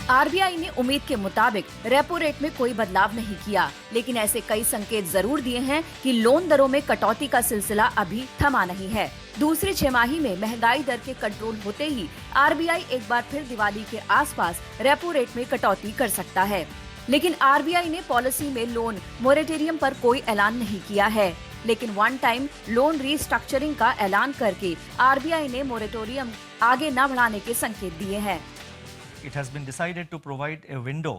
RBI ने उम्मीद के मुताबिक रेपो रेट में कोई बदलाव नहीं किया, लेकिन ऐसे कई संकेत जरूर दिए हैं कि लोन दरों में कटौती का सिलसिला अभी थमा नहीं है। दूसरी छमाही में महंगाई दर के कंट्रोल होते ही आरबीआई एक बार फिर दिवाली के आसपास रेपो रेट में कटौती कर सकता है। लेकिन आरबीआई ने पॉलिसी में लोन मोरेटोरियम पर कोई ऐलान नहीं किया है, लेकिन वन टाइम लोन रीस्ट्रक्चरिंग का ऐलान करके आरबीआई ने मोरेटोरियम आगे न बढ़ाने के संकेत दिए हैं। It has been decided to provide a window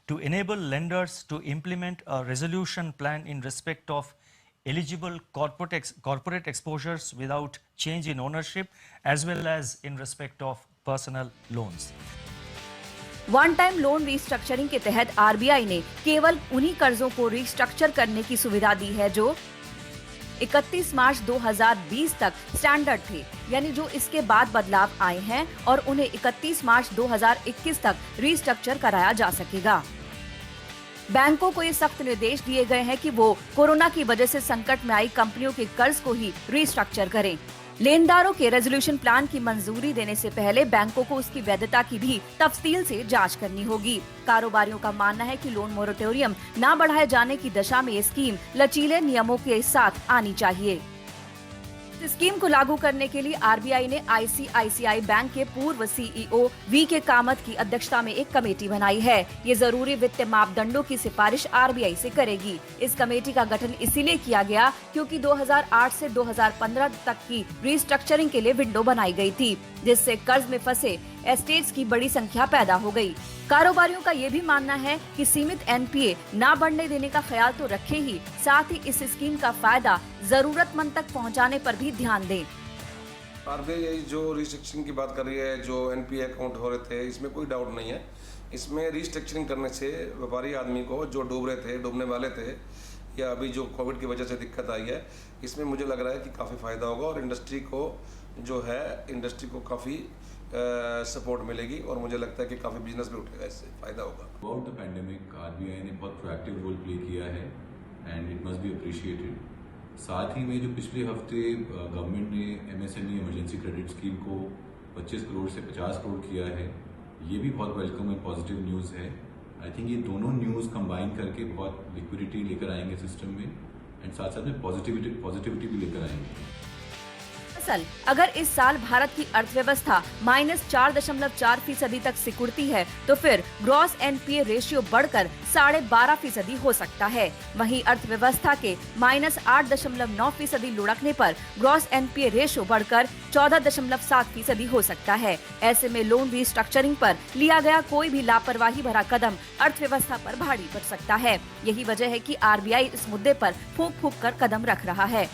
to enable lenders to implement a resolution plan in respect of eligible corporate exposures without change in ownership as well as in respect of personal loans. One time loan restructuring के तहत RBI ने केवल उन्हीं कर्जों को restructure करने की सुविधा दी है जो 31 मार्च 2020 तक स्टैंडर्ड थे, यानी जो इसके बाद बदलाव आए हैं और उन्हें 31 मार्च 2021 तक रीस्ट्रक्चर कराया जा सकेगा। बैंकों को ये सख्त निर्देश दिए गए हैं कि वो कोरोना की वजह से संकट में आई कंपनियों के कर्ज को ही रीस्ट्रक्चर करें। लेनदारों के रेजोल्यूशन प्लान की मंजूरी देने से पहले बैंकों को उसकी वैधता की भी तफसील से जांच करनी होगी। कारोबारियों का मानना है कि लोन मोरेटोरियम न बढ़ाए जाने की दशा में ये स्कीम लचीले नियमों के साथ आनी चाहिए। इस स्कीम को लागू करने के लिए आरबीआई ने आईसीआईसीआई बैंक के पूर्व सीईओ वी के कामत की अध्यक्षता में एक कमेटी बनाई है। ये जरूरी वित्तीय मापदंडों की सिफारिश आरबीआई से करेगी। इस कमेटी का गठन इसीलिए किया गया क्योंकि 2008 से 2015 तक की रीस्ट्रक्चरिंग के लिए विंडो बनाई गई थी, जिससे कर्ज में फंसे एस्टेट्स की बड़ी संख्या पैदा हो गई। कारोबारियों का ये भी मानना है कि सीमित एनपीए ना बढ़ने देने का ख्याल तो रखे ही, साथ ही इस स्कीम का फायदा जरूरतमंद तक पहुंचाने पर भी ध्यान दें। आरबीआई जो रिस्ट्रक्चरिंग की बात कर रही है, जो एनपीए अकाउंट हो रहे थे, इसमें कोई डाउट नहीं है। इसमें रिस्ट्रक्चरिंग करने से व्यापारी आदमी को जो डूब रहे थे, डूबने वाले थे, या अभी जो कोविड की वजह से दिक्कत आई है, इसमें मुझे लग रहा है कि काफ़ी फ़ायदा होगा और इंडस्ट्री को काफ़ी सपोर्ट मिलेगी और मुझे लगता है कि काफ़ी बिजनेस भी उठेगा, इससे फ़ायदा होगा। अबाउट द पैंडेमिक आरबीआई ने बहुत प्रोएक्टिव रोल प्ले किया है and it must be appreciated. साथ ही में जो पिछले हफ्ते गवर्नमेंट ने एमएसएमई इमरजेंसी क्रेडिट स्कीम को 25 करोड़ से 50 करोड़ किया है, ये भी बहुत वेलकम एंड पॉजिटिव न्यूज़ है। आई थिंक ये दोनों न्यूज़ कंबाइन करके बहुत लिक्विडिटी लेकर आएंगे सिस्टम में एंड साथ साथ में पॉजिटिविटी भी लेकर आएंगे। अगर इस साल भारत की अर्थव्यवस्था -4.4% तक सिकुड़ती है तो फिर ग्रॉस एनपीए रेशियो बढ़कर 12.5% हो सकता है। वहीं अर्थव्यवस्था के -8.9% लुढ़कने पर ग्रॉस एनपीए रेशियो बढ़कर 14.7% हो सकता है। ऐसे में लोन रीस्ट्रक्चरिंग पर लिया गया कोई भी लापरवाही भरा कदम अर्थव्यवस्था पर भारी पड़ सकता है। यही वजह है कि आरबीआई इस मुद्दे पर फूंक कर कदम रख रहा है।